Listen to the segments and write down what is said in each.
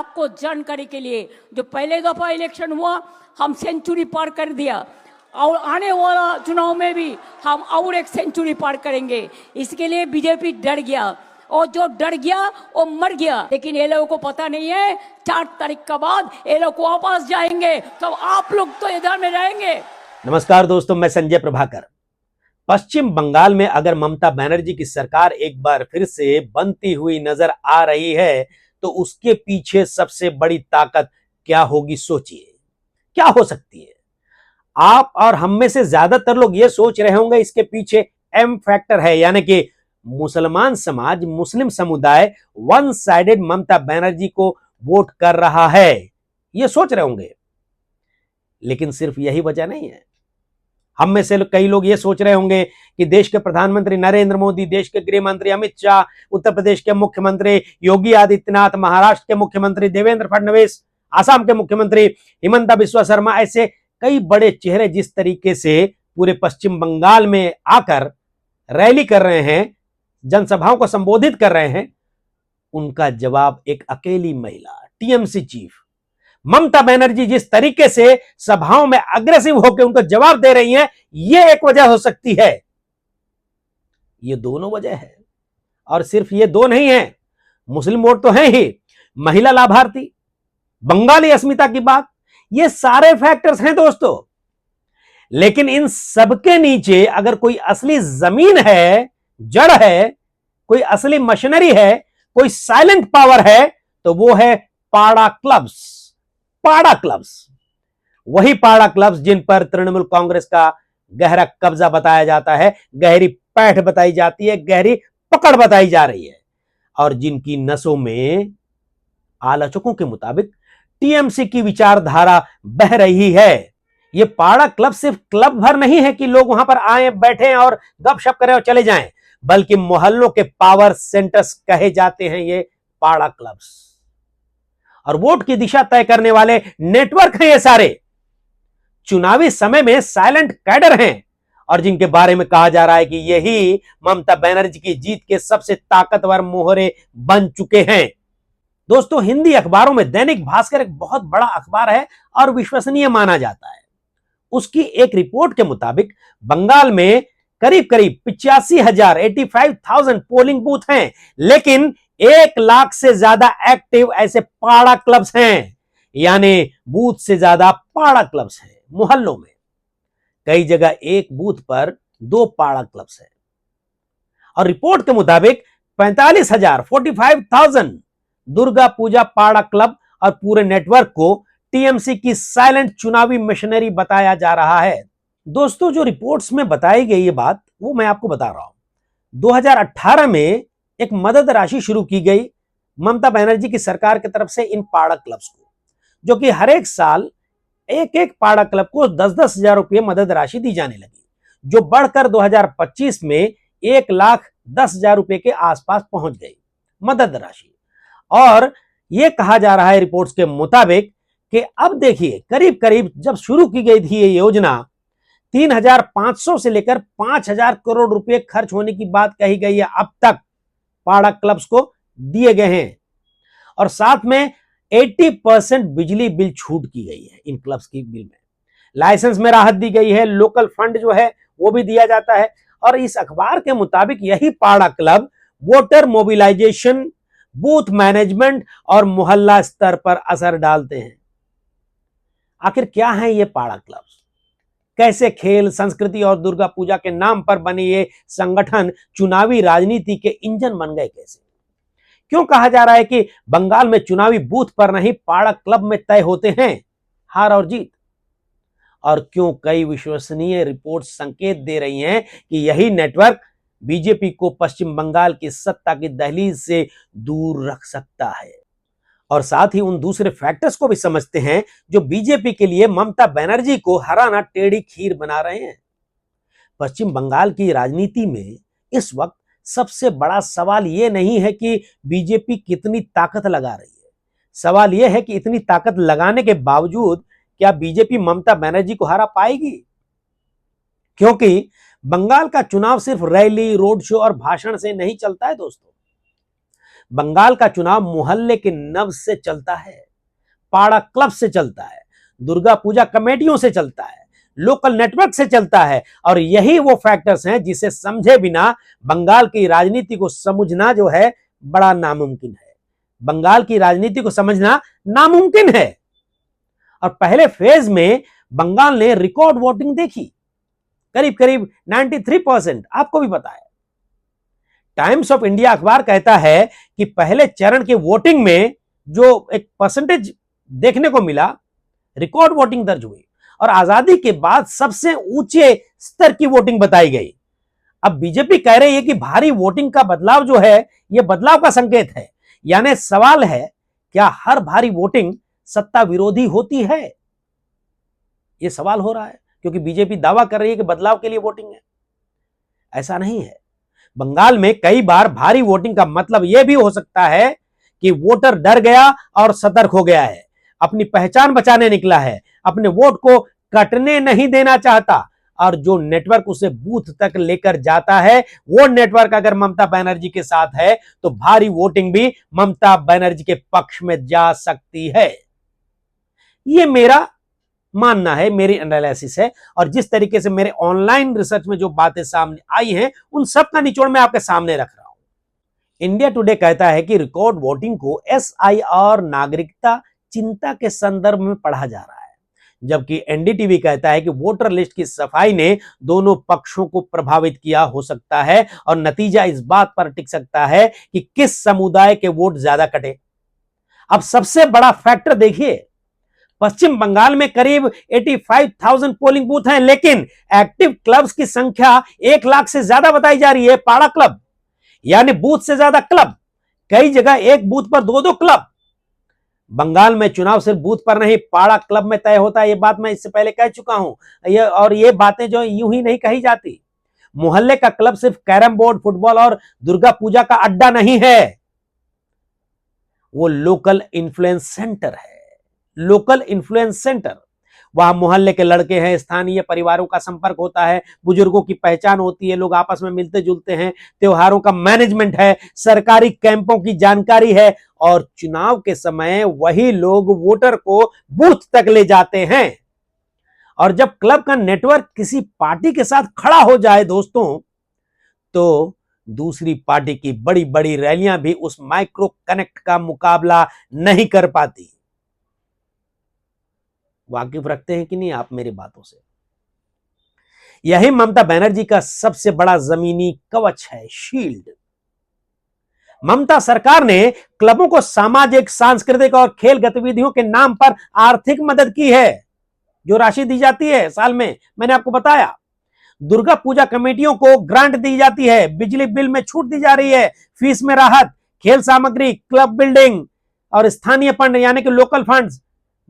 आपको जानकारी के लिए, जो पहले दफा इलेक्शन हुआ हम सेंचुरी पार कर दिया और आने वाला चुनाव में भी हम और एक सेंचुरी पार करेंगे। इसके लिए बीजेपी डर गया और जो डर गया वो मर गया। लेकिन ये लोगों को पता नहीं है 4 तारीख के बाद ये लोग वापस जाएंगे, तो आप लोग तो इधर में रहेंगे। नमस्कार दोस्तों, मैं संजय प्रभाकर। पश्चिम बंगाल में अगर ममता बनर्जी की सरकार एक बार फिर से बनती हुई नजर आ रही है तो उसके पीछे सबसे बड़ी ताकत क्या होगी, सोचिए क्या हो सकती है। आप और हम में से ज्यादातर लोग ये सोच रहे होंगे इसके पीछे एम फैक्टर है, यानी कि मुसलमान समाज, मुस्लिम समुदाय वन साइडेड ममता बनर्जी को वोट कर रहा है, ये सोच रहे होंगे। लेकिन सिर्फ यही वजह नहीं है। हम में से कई लोग ये सोच रहे होंगे कि देश के प्रधानमंत्री नरेंद्र मोदी, देश के गृह मंत्री अमित शाह, उत्तर प्रदेश के मुख्यमंत्री योगी आदित्यनाथ, महाराष्ट्र के मुख्यमंत्री देवेंद्र फडणवीस, आसाम के मुख्यमंत्री हिमंता बिस्वा शर्मा, ऐसे कई बड़े चेहरे जिस तरीके से पूरे पश्चिम बंगाल में आकर रैली कर रहे हैं, जनसभाओं को संबोधित कर रहे हैं, उनका जवाब एक अकेली महिला, टीएमसी चीफ ममता बनर्जी जिस तरीके से सभाओं में अग्रेसिव होकर उनको जवाब दे रही हैं, यह एक वजह हो सकती है। ये दोनों वजह है, और सिर्फ ये दो नहीं है, मुस्लिम वोट तो है ही, महिला लाभार्थी, बंगाली अस्मिता की बात, ये सारे फैक्टर्स हैं दोस्तों। लेकिन इन सबके नीचे अगर कोई असली जमीन है, जड़ है, कोई असली मशीनरी है, कोई साइलेंट पावर है, तो वो है पाड़ा क्लब्स। पाड़ा क्लब्स, वही पाड़ा क्लब्स जिन पर तृणमूल कांग्रेस का गहरा कब्जा बताया जाता है, गहरी पैठ बताई जाती है, गहरी पकड़ बताई जा रही है, और जिनकी नसों में आलोचकों के मुताबिक टीएमसी की विचारधारा बह रही है। यह पाड़ा क्लब सिर्फ क्लब भर नहीं है कि लोग वहां पर आए, बैठे और गपशप करें और चले जाएं, बल्कि मोहल्लों के पावर सेंटर्स कहे जाते हैं ये पाड़ा क्लब्स, और वोट की दिशा तय करने वाले नेटवर्क हैं ये सारे। चुनावी समय में साइलेंट कैडर हैं, और जिनके बारे में कहा जा रहा है कि यही ममता बनर्जी की जीत के सबसे ताकतवर मोहरे बन चुके हैं। दोस्तों, हिंदी अखबारों में दैनिक भास्कर एक बहुत बड़ा अखबार है और विश्वसनीय माना जाता है। उसकी एक रिपोर्ट के मुताबिक बंगाल में करीब करीब 85,000 पोलिंग बूथ हैं, लेकिन 1 लाख से ज्यादा एक्टिव ऐसे पाड़ा क्लब्स हैं, यानी बूथ से ज्यादा पाड़ा क्लब्स हैं मोहल्लों में। कई जगह एक बूथ पर 2 पाड़ा क्लब्स हैं, और रिपोर्ट के मुताबिक 45,000 दुर्गा पूजा पाड़ा क्लब और पूरे नेटवर्क को टीएमसी की साइलेंट चुनावी मशीनरी बताया जा रहा है। दोस्तों, जो रिपोर्ट्स में बताई गई ये बात, वो मैं आपको बता रहा हूं। 2018 में एक मदद राशि शुरू की गई ममता बनर्जी की सरकार की तरफ से इन पाड़ा क्लब्स को, जो कि हर एक साल एक एक पाड़ा क्लब को 10-10 हजार रुपये मदद राशि दी जाने लगी, जो बढ़कर 2025 में 1,10,000 रुपये के आसपास पहुंच गई मदद राशि। और यह कहा जा रहा है रिपोर्ट्स के मुताबिक कि अब देखिए, करीब करीब जब शुरू की गई थी ये योजना, 3,500 से लेकर 5,000 करोड़ रुपए खर्च होने की बात कही गई है अब तक पाड़ा क्लब्स को दिए गए हैं, और साथ में 80% बिजली बिल छूट की गई है इन क्लब्स की बिल में, लाइसेंस में राहत दी गई है, लोकल फंड जो है वो भी दिया जाता है। और इस अखबार के मुताबिक यही पाड़ा club voter mobilisation, booth management और मोहल्ला स्तर पर असर डालते हैं। आखिर क्या है ये पाड़ा क्लब्स? कैसे खेल, संस्कृति और दुर्गा पूजा के नाम पर बने ये संगठन चुनावी राजनीति के इंजन बन गए कैसे? क्यों कहा जा रहा है कि बंगाल में चुनावी बूथ पर नहीं, पाड़ा क्लब में तय होते हैं हार और जीत? और क्यों कई विश्वसनीय रिपोर्ट संकेत दे रही हैं कि यही नेटवर्क बीजेपी को पश्चिम बंगाल की सत्ता की दहलीज से दूर रख सकता है? और साथ ही उन दूसरे फैक्टर्स को भी समझते हैं जो बीजेपी के लिए ममता बनर्जी को हराना टेढ़ी खीर बना रहे हैं। पश्चिम बंगाल की राजनीति में इस वक्त सबसे बड़ा सवाल यह नहीं है कि बीजेपी कितनी ताकत लगा रही है, सवाल यह है कि इतनी ताकत लगाने के बावजूद क्या बीजेपी ममता बनर्जी को हरा पाएगी? क्योंकि बंगाल का चुनाव सिर्फ रैली, रोड शो और भाषण से नहीं चलता है दोस्तों। बंगाल का चुनाव मोहल्ले के नब्ज से चलता है, पाड़ा क्लब से चलता है, दुर्गा पूजा कमेटियों से चलता है, लोकल नेटवर्क से चलता है। और यही वो फैक्टर्स हैं जिसे समझे बिना बंगाल की राजनीति को समझना जो है बड़ा नामुमकिन है। बंगाल की राजनीति को समझना नामुमकिन है। और पहले फेज में बंगाल ने रिकॉर्ड वोटिंग देखी, करीब करीब 93%, आपको भी पता है। टाइम्स ऑफ इंडिया अखबार कहता है कि पहले चरण की वोटिंग में जो एक परसेंटेज देखने को मिला, रिकॉर्ड वोटिंग दर्ज हुई और आजादी के बाद सबसे ऊंचे स्तर की वोटिंग बताई गई। अब बीजेपी कह रही है कि भारी वोटिंग का बदलाव जो है यह बदलाव का संकेत है। यानी सवाल है, क्या हर भारी वोटिंग सत्ता विरोधी होती है? यह सवाल हो रहा है, क्योंकि बीजेपी दावा कर रही है कि बदलाव के लिए वोटिंग है। ऐसा नहीं है। बंगाल में कई बार भारी वोटिंग का मतलब यह भी हो सकता है कि वोटर डर गया और सतर्क हो गया है, अपनी पहचान बचाने निकला है, अपने वोट को कटने नहीं देना चाहता। और जो नेटवर्क उसे बूथ तक लेकर जाता है, वो नेटवर्क अगर ममता बनर्जी के साथ है तो भारी वोटिंग भी ममता बनर्जी के पक्ष में जा सकती है। यह मेरा मानना है, मेरी एनालिसिस है। और जिस तरीके से मेरे ऑनलाइन रिसर्च में जो बातें सामने आई हैं, उन सब का निचोड़ मैं आपके सामने रख रहा हूं। इंडिया टुडे कहता है कि रिकॉर्ड वोटिंग को SIR नागरिकता चिंता के संदर्भ में पढ़ा जा रहा है, जबकि NDTV कहता है कि वोटर लिस्ट की सफाई ने दोनों पक्षों को प्रभावित किया हो सकता है और नतीजा इस बात पर टिक सकता है कि किस समुदाय के वोट ज्यादा कटे। अब सबसे बड़ा फैक्टर देखिए, पश्चिम बंगाल में करीब 85,000 पोलिंग बूथ हैं, लेकिन एक्टिव क्लब्स की संख्या 1 लाख से ज्यादा बताई जा रही है। पाड़ा क्लब यानी बूथ से ज्यादा क्लब, कई जगह एक बूथ पर 2-2 क्लब। बंगाल में चुनाव सिर्फ बूथ पर नहीं, पाड़ा क्लब में तय होता है। यह बात मैं इससे पहले कह चुका हूं। और ये बातें जो यूं ही नहीं कही जाती। मोहल्ले का क्लब सिर्फ कैरम बोर्ड, फुटबॉल और दुर्गा पूजा का अड्डा नहीं है, वो लोकल इन्फ्लुएंस सेंटर है। लोकल इन्फ्लुएंस सेंटर, वहां मोहल्ले के लड़के हैं, स्थानीय परिवारों का संपर्क होता है, बुजुर्गों की पहचान होती है, लोग आपस में मिलते जुलते हैं, त्योहारों का मैनेजमेंट है, सरकारी कैंपों की जानकारी है। और चुनाव के समय वही लोग वोटर को बूथ तक ले जाते हैं। और जब क्लब का नेटवर्क किसी पार्टी के साथ खड़ा हो जाए दोस्तों, तो दूसरी पार्टी की बड़ी बड़ी रैलियां भी उस माइक्रो कनेक्ट का मुकाबला नहीं कर पाती। वाकिफ रखते हैं कि नहीं आप मेरी बातों से? यही ममता बनर्जी का सबसे बड़ा जमीनी कवच है, शील्ड। ममता सरकार ने क्लबों को सामाजिक, सांस्कृतिक और खेल गतिविधियों के नाम पर आर्थिक मदद की है, जो राशि दी जाती है साल में, मैंने आपको बताया। दुर्गा पूजा कमेटियों को ग्रांट दी जाती है, बिजली बिल में छूट दी जा रही है, फीस में राहत, खेल सामग्री, क्लब बिल्डिंग और स्थानीय फंड यानी कि लोकल फंड्स।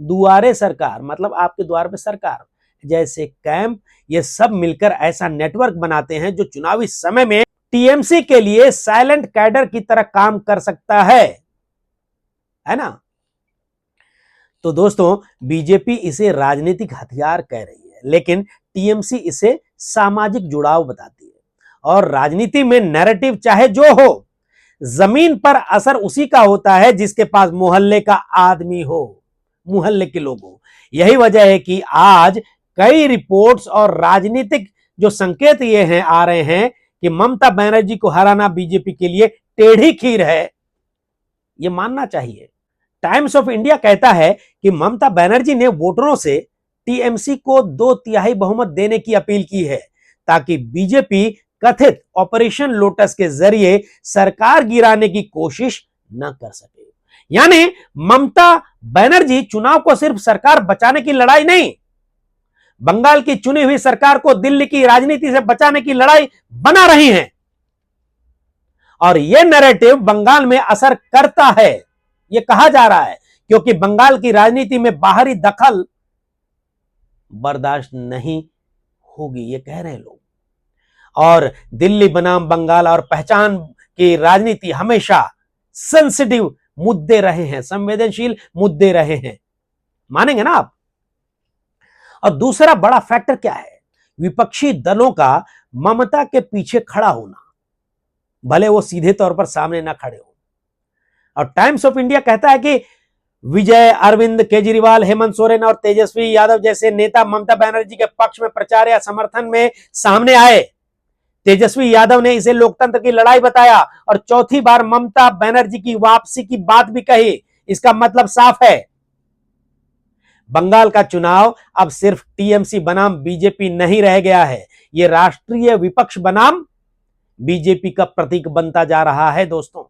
दुआरे सरकार मतलब आपके द्वार पे सरकार जैसे कैंप, ये सब मिलकर ऐसा नेटवर्क बनाते हैं जो चुनावी समय में TMC के लिए साइलेंट कैडर की तरह काम कर सकता है ना? तो दोस्तों, बीजेपी इसे राजनीतिक हथियार कह रही है, लेकिन TMC इसे सामाजिक जुड़ाव बताती है। और राजनीति में नैरेटिव चाहे जो हो, जमीन पर असर उसी का होता है जिसके पास मोहल्ले का आदमी हो, मोहल्ले के लोगों। यही वजह है कि आज कई रिपोर्ट्स और राजनीतिक जो संकेत ये हैं आ रहे हैं कि ममता बनर्जी को हराना बीजेपी के लिए टेढ़ी खीर है, ये मानना चाहिए। टाइम्स ऑफ इंडिया कहता है कि ममता बनर्जी ने वोटरों से TMC को 2/3 बहुमत देने की अपील की है, ताकि बीजेपी कथित ऑपरेशन लोटस के जरिए सरकार गिराने की कोशिश न कर सके। यानी ममता बनर्जी चुनाव को सिर्फ सरकार बचाने की लड़ाई नहीं, बंगाल की चुनी हुई सरकार को दिल्ली की राजनीति से बचाने की लड़ाई बना रही हैं। और यह नैरेटिव बंगाल में असर करता है, यह कहा जा रहा है, क्योंकि बंगाल की राजनीति में बाहरी दखल बर्दाश्त नहीं होगी, ये कह रहे हैं लोग। और दिल्ली बनाम बंगाल और पहचान की राजनीति हमेशा सेंसिटिव मुद्दे रहे हैं, संवेदनशील मुद्दे रहे हैं, मानेंगे ना आप? और दूसरा बड़ा फैक्टर क्या है? विपक्षी दलों का ममता के पीछे खड़ा होना, भले वो सीधे तौर पर सामने ना खड़े हो। और टाइम्स ऑफ इंडिया कहता है कि विजय, अरविंद केजरीवाल, हेमंत सोरेन और तेजस्वी यादव जैसे नेता ममता बनर्जी के पक्ष में प्रचार या समर्थन में सामने आए। तेजस्वी यादव ने इसे लोकतंत्र की लड़ाई बताया और चौथी बार ममता बनर्जी की वापसी की बात भी कही। इसका मतलब साफ है, बंगाल का चुनाव अब सिर्फ टीएमसी बनाम बीजेपी नहीं रह गया है, यह राष्ट्रीय विपक्ष बनाम बीजेपी का प्रतीक बनता जा रहा है दोस्तों।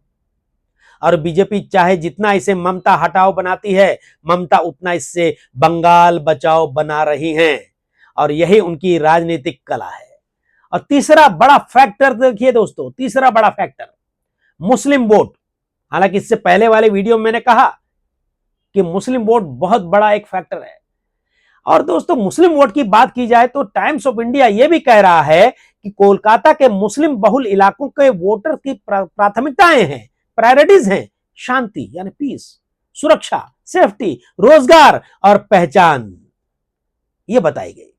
और बीजेपी चाहे जितना इसे ममता हटाओ बनाती है, ममता उतना इससे बंगाल बचाओ बना रही हैं, और यही उनकी राजनीतिक कला है। और तीसरा बड़ा फैक्टर देखिए दोस्तों, तीसरा बड़ा फैक्टर मुस्लिम वोट। हालांकि इससे पहले वाले वीडियो में मैंने कहा कि मुस्लिम वोट बहुत बड़ा एक फैक्टर है। और दोस्तों मुस्लिम वोट की बात की जाए तो टाइम्स ऑफ इंडिया यह भी कह रहा है कि कोलकाता के मुस्लिम बहुल इलाकों के वोटर की प्राथमिकताएं हैं, प्रायोरिटीज हैं, शांति यानी पीस, सुरक्षा, सेफ्टी, रोजगार और पहचान, यह बताई गई।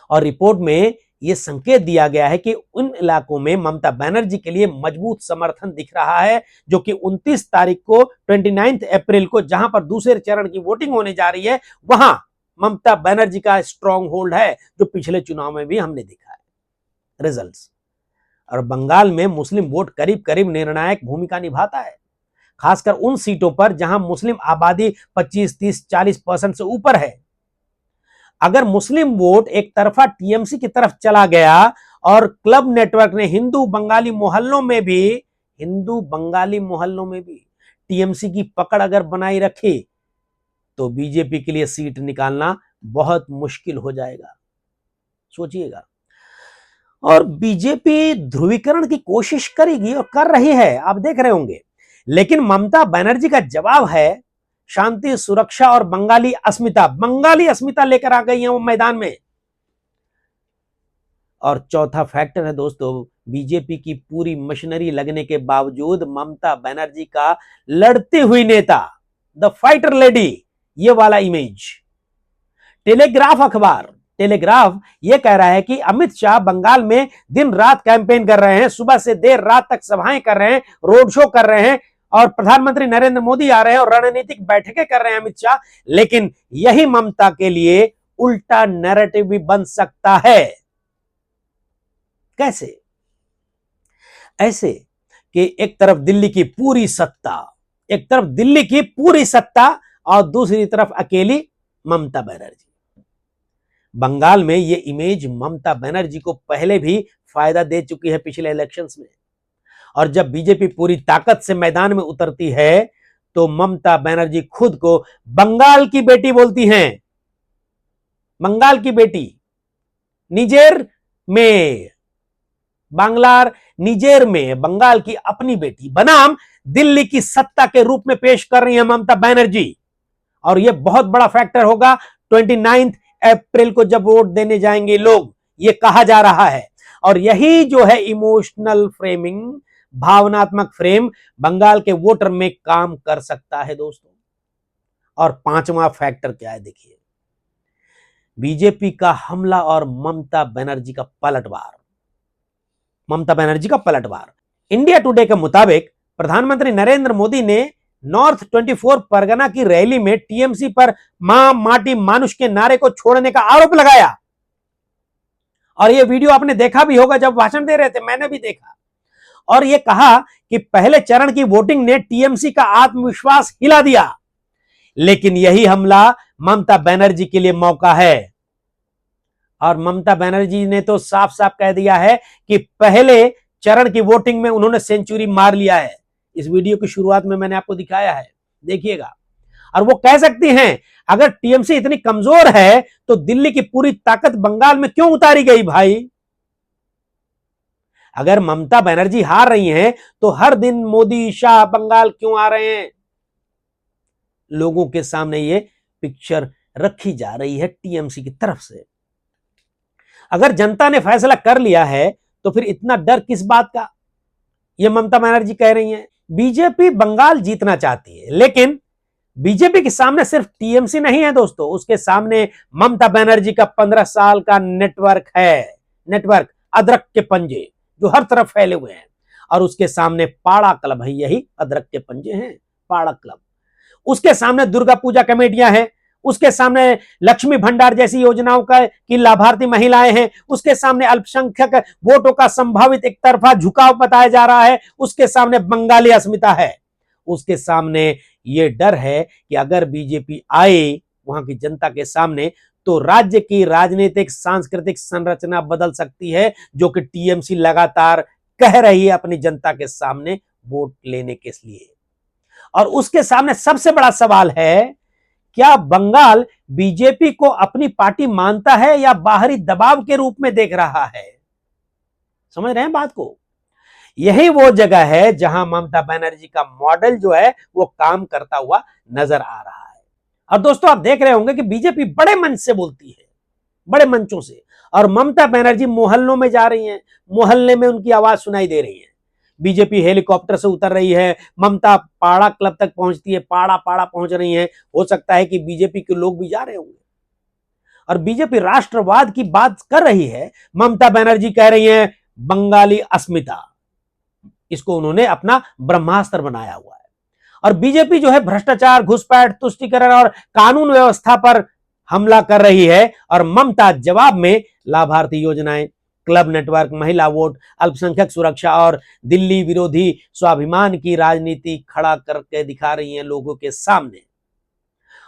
और रिपोर्ट में यह संकेत दिया गया है कि उन इलाकों में ममता बनर्जी के लिए मजबूत समर्थन दिख रहा है, जो कि 29 तारीख को 29 अप्रैल को जहां पर दूसरे चरण की वोटिंग होने जा रही है, वहां ममता बनर्जी का स्ट्रॉन्ग होल्ड है, जो पिछले चुनाव में भी हमने देखा है रिजल्ट्स। और बंगाल में मुस्लिम वोट करीब करीब निर्णायक भूमिका निभाता है, खासकर उन सीटों पर जहां मुस्लिम आबादी 25, 30, 40% से ऊपर है। अगर मुस्लिम वोट एक तरफा टीएमसी की तरफ चला गया और क्लब नेटवर्क ने हिंदू बंगाली मोहल्लों में भी टीएमसी की पकड़ अगर बनाई रखी, तो बीजेपी के लिए सीट निकालना बहुत मुश्किल हो जाएगा, सोचिएगा। और बीजेपी ध्रुवीकरण की कोशिश करेगी और कर रही है, आप देख रहे होंगे। लेकिन ममता बनर्जी का जवाब है शांति, सुरक्षा और बंगाली अस्मिता लेकर आ गई है वो मैदान में। और चौथा फैक्टर है दोस्तों, बीजेपी की पूरी मशीनरी लगने के बावजूद ममता बनर्जी का लड़ती हुई नेता, द फाइटर लेडी, ये वाला इमेज। टेलीग्राफ ये कह रहा है कि अमित शाह बंगाल में दिन रात कैंपेन कर रहे हैं, सुबह से देर रात तक सभाएं कर रहे हैं, रोड शो कर रहे हैं, और प्रधानमंत्री नरेंद्र मोदी आ रहे हैं और रणनीतिक बैठकें कर रहे हैं अमित शाह। लेकिन यही ममता के लिए उल्टा नैरेटिव भी बन सकता है। कैसे? ऐसे कि एक तरफ दिल्ली की पूरी सत्ता और दूसरी तरफ अकेली ममता बनर्जी। बंगाल में यह इमेज ममता बनर्जी को पहले भी फायदा दे चुकी है पिछले इलेक्शंस में। और जब बीजेपी पूरी ताकत से मैदान में उतरती है, तो ममता बनर्जी खुद को बंगाल की बेटी बोलती हैं। बंगाल की बेटी, निजेर में, बंगाल की अपनी बेटी बनाम दिल्ली की सत्ता के रूप में पेश कर रही है ममता बनर्जी। और यह बहुत बड़ा फैक्टर होगा 29 अप्रैल को जब वोट देने जाएंगे लोग, यह कहा जा रहा है। और यही जो है इमोशनल फ्रेमिंग, भावनात्मक फ्रेम, बंगाल के वोटर में काम कर सकता है दोस्तों। और पांचवा फैक्टर क्या है देखिए, बीजेपी का हमला और ममता बनर्जी का पलटवार। इंडिया टुडे के मुताबिक प्रधानमंत्री नरेंद्र मोदी ने नॉर्थ 24 परगना की रैली में टीएमसी पर मां माटी मानुष के नारे को छोड़ने का आरोप लगाया। और यह वीडियो आपने देखा भी होगा, जब भाषण दे रहे थे मैंने भी देखा। और यह कहा कि पहले चरण की वोटिंग ने टीएमसी का आत्मविश्वास हिला दिया। लेकिन यही हमला ममता बनर्जी के लिए मौका है। और ममता बनर्जी ने तो साफ साफ कह दिया है कि पहले चरण की वोटिंग में उन्होंने सेंचुरी मार लिया है। इस वीडियो की शुरुआत में मैंने आपको दिखाया है, देखिएगा। और वो कह सकती हैं, अगर टीएमसी इतनी कमजोर है तो दिल्ली की पूरी ताकत बंगाल में क्यों उतारी गई भाई? अगर ममता बनर्जी हार रही हैं तो हर दिन मोदी शाह बंगाल क्यों आ रहे हैं? लोगों के सामने ये पिक्चर रखी जा रही है टीएमसी की तरफ से। अगर जनता ने फैसला कर लिया है तो फिर इतना डर किस बात का? यह ममता बनर्जी कह रही हैं। बीजेपी बंगाल जीतना चाहती है, लेकिन बीजेपी के सामने सिर्फ टीएमसी नहीं है दोस्तों, उसके सामने ममता बनर्जी का 15 साल का नेटवर्क है। नेटवर्क, अदरक के पंजे जो हर तरफ फैले हुए हैं। और उसके सामने पाड़ा क्लब है, यही अदरक के पंजे हैं, पाड़ा क्लब। उसके सामने दुर्गा पूजा कमेटियां हैं, उसके सामने लक्ष्मी भंडार जैसी योजनाओं का की लाभार्थी महिलाएं हैं, उसके सामने अल्पसंख्यक वोटों का संभावित एक तरफा झुकाव बताया जा रहा है, उसके सामने बंगाली अस्मिता है, उसके सामने यह डर है कि अगर बीजेपी आए वहां की जनता के सामने तो राज्य की राजनीतिक सांस्कृतिक संरचना बदल सकती है, जो कि टीएमसी लगातार कह रही है अपनी जनता के सामने वोट लेने के लिए। और उसके सामने सबसे बड़ा सवाल है, क्या बंगाल बीजेपी को अपनी पार्टी मानता है या बाहरी दबाव के रूप में देख रहा है? समझ रहे हैं बात को? यही वो जगह है जहां ममता बनर्जी का मॉडल जो है वो काम करता हुआ नजर आ रहा है। और दोस्तों आप देख रहे होंगे कि बीजेपी बड़े मंच से बोलती है, बड़े मंचों से, और ममता बनर्जी मोहल्लों में जा रही हैं, मोहल्ले में उनकी आवाज सुनाई दे रही है। बीजेपी हेलीकॉप्टर से उतर रही है, ममता पाड़ा क्लब तक पहुंचती है, पाड़ा पाड़ा पहुंच रही है। हो सकता है कि बीजेपी के लोग भी जा रहे होंगे। और बीजेपी राष्ट्रवाद की बात कर रही है, ममता बनर्जी कह रही है बंगाली अस्मिता, इसको उन्होंने अपना ब्रह्मास्त्र बनाया हुआ है। और बीजेपी जो है भ्रष्टाचार, घुसपैठ, तुष्टीकरण और कानून व्यवस्था पर हमला कर रही है, और ममता जवाब में लाभार्थी योजनाएं, क्लब नेटवर्क, महिला वोट, अल्पसंख्यक सुरक्षा और दिल्ली विरोधी स्वाभिमान की राजनीति खड़ा करके दिखा रही हैं लोगों के सामने।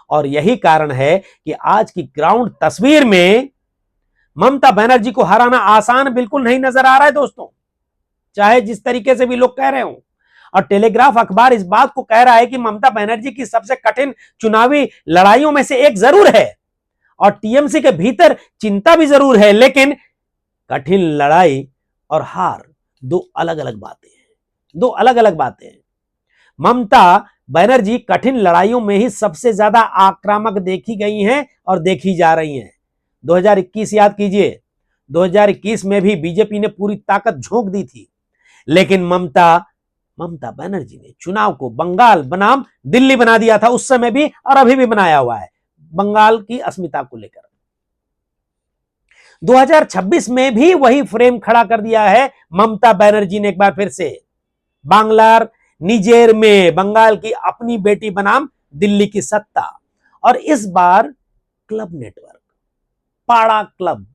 और यही कारण है कि आज की ग्राउंड तस्वीर में ममता बनर्जी को हराना आसान बिल्कुल नहीं नजर आ रहा है दोस्तों, चाहे जिस तरीके से भी लोग कह रहे हो। और टेलीग्राफ अखबार इस बात को कह रहा है कि ममता बनर्जी की सबसे कठिन चुनावी लड़ाइयों में से एक जरूर है, और टीएमसी के भीतर चिंता भी जरूर है, लेकिन कठिन लड़ाई और हार दो अलग अलग बातें हैं, दो अलग अलग बातें हैं। ममता बनर्जी कठिन लड़ाइयों में ही सबसे ज्यादा आक्रामक देखी गई हैं और देखी जा रही हैं। 2021 याद कीजिए, 2021 में भी बीजेपी ने पूरी ताकत झोंक दी थी, लेकिन ममता बनर्जी ने चुनाव को बंगाल बनाम दिल्ली बना दिया था उस समय भी, और अभी भी बनाया हुआ है बंगाल की अस्मिता को लेकर। 2026 में भी वही फ्रेम खड़ा कर दिया है ममता बनर्जी ने एक बार फिर से। बांग्लार निजेर में बंगाल की अपनी बेटी बनाम दिल्ली की सत्ता, और इस बार क्लब नेटवर्क, पाड़ा क्लब,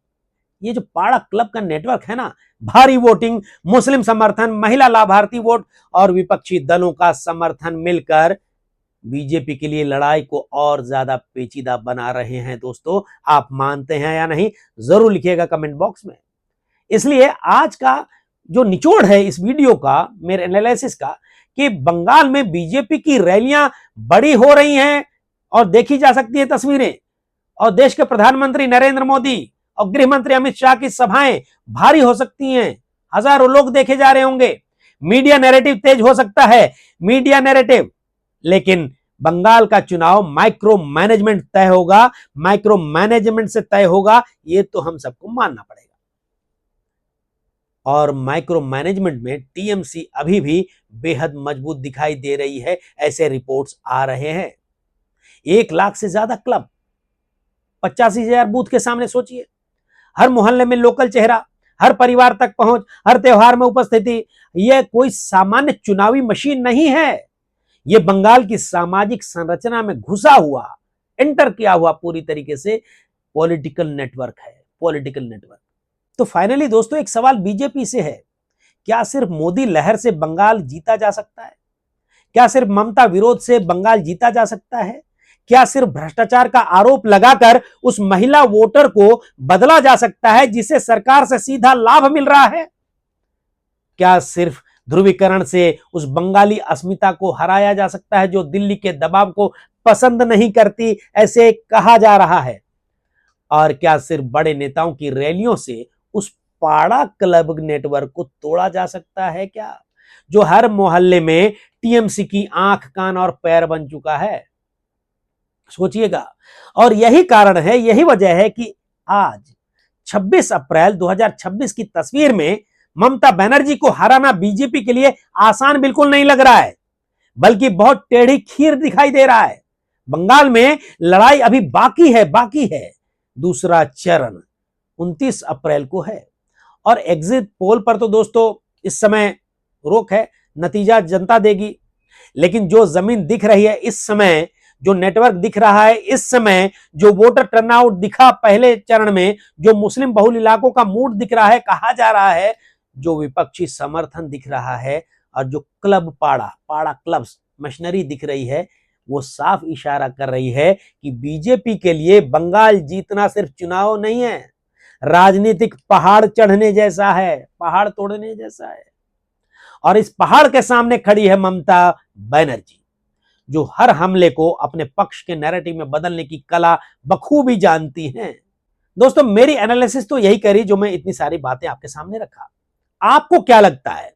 ये जो पाड़ा क्लब का नेटवर्क है ना, भारी वोटिंग, मुस्लिम समर्थन, महिला लाभार्थी वोट और विपक्षी दलों का समर्थन मिलकर बीजेपी के लिए लड़ाई को और ज्यादा पेचीदा बना रहे हैं। दोस्तों आप मानते हैं या नहीं, जरूर लिखिएगा कमेंट बॉक्स में। इसलिए आज का जो निचोड़ है इस वीडियो का, मेरे एनालिसिस का, कि बंगाल में बीजेपी की रैलियां बड़ी हो रही हैं और देखी जा सकती है तस्वीरें, और देश के प्रधानमंत्री नरेंद्र मोदी और गृह मंत्री अमित शाह की सभाएं भारी हो सकती हैं, हजारों लोग देखे जा रहे होंगे, मीडिया नैरेटिव तेज हो सकता है, मीडिया नैरेटिव। लेकिन बंगाल का चुनाव माइक्रो मैनेजमेंट तय होगा, माइक्रो मैनेजमेंट से तय होगा, यह तो हम सबको मानना पड़ेगा। और माइक्रो मैनेजमेंट में टीएमसी अभी भी बेहद मजबूत दिखाई दे रही है, ऐसे रिपोर्ट्स आ रहे हैं। 1 लाख से ज्यादा क्लब, 85,000 बूथ के सामने सोचिए, हर मोहल्ले में लोकल चेहरा, हर परिवार तक पहुंच, हर त्योहार में उपस्थिति। यह कोई सामान्य चुनावी मशीन नहीं है, यह बंगाल की सामाजिक संरचना में घुसा हुआ, एंटर किया हुआ पूरी तरीके से पॉलिटिकल नेटवर्क है, पॉलिटिकल नेटवर्क। तो फाइनली दोस्तों एक सवाल बीजेपी से है, क्या सिर्फ मोदी लहर से बंगाल जीता जा सकता है? क्या सिर्फ ममता विरोध से बंगाल जीता जा सकता है? क्या सिर्फ भ्रष्टाचार का आरोप लगाकर उस महिला वोटर को बदला जा सकता है जिसे सरकार से सीधा लाभ मिल रहा है? क्या सिर्फ ध्रुवीकरण से उस बंगाली अस्मिता को हराया जा सकता है जो दिल्ली के दबाव को पसंद नहीं करती, ऐसे कहा जा रहा है? और क्या सिर्फ बड़े नेताओं की रैलियों से उस पाड़ा क्लब नेटवर्क को तोड़ा जा सकता है क्या, जो हर मोहल्ले में टीएमसी की आंख, कान और पैर बन चुका है? सोचिएगा। और यही कारण है, यही वजह है कि आज 26 अप्रैल 2026 की तस्वीर में ममता बनर्जी को हराना बीजेपी के लिए आसान बिल्कुल नहीं लग रहा है, बल्कि बहुत टेढ़ी खीर दिखाई दे रहा है। बंगाल में लड़ाई अभी बाकी है। दूसरा चरण 29 अप्रैल को है, और एग्जिट पोल पर तो दोस्तों इस समय रोक है, नतीजा जनता देगी। लेकिन जो जमीन दिख रही है इस समय, जो नेटवर्क दिख रहा है इस समय, जो वोटर टर्नआउट दिखा पहले चरण में, जो मुस्लिम बहुल इलाकों का मूड दिख रहा है, कहा जा रहा है, जो विपक्षी समर्थन दिख रहा है, और जो क्लब पाड़ा क्लब्स मशीनरी दिख रही है, वो साफ इशारा कर रही है कि बीजेपी के लिए बंगाल जीतना सिर्फ चुनाव नहीं है, राजनीतिक पहाड़ चढ़ने जैसा है, पहाड़ तोड़ने जैसा है। और इस पहाड़ के सामने खड़ी है ममता बनर्जी, जो हर हमले को अपने पक्ष के नैरेटिव में बदलने की कला बखूबी जानती हैं। दोस्तों, मेरी एनालिसिस तो यही करी जो मैं इतनी सारी बातें आपके सामने रखा। आपको क्या लगता है?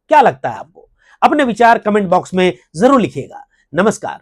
क्या लगता है आपको? अपने विचार कमेंट बॉक्स में जरूर लिखिएगा। नमस्कार।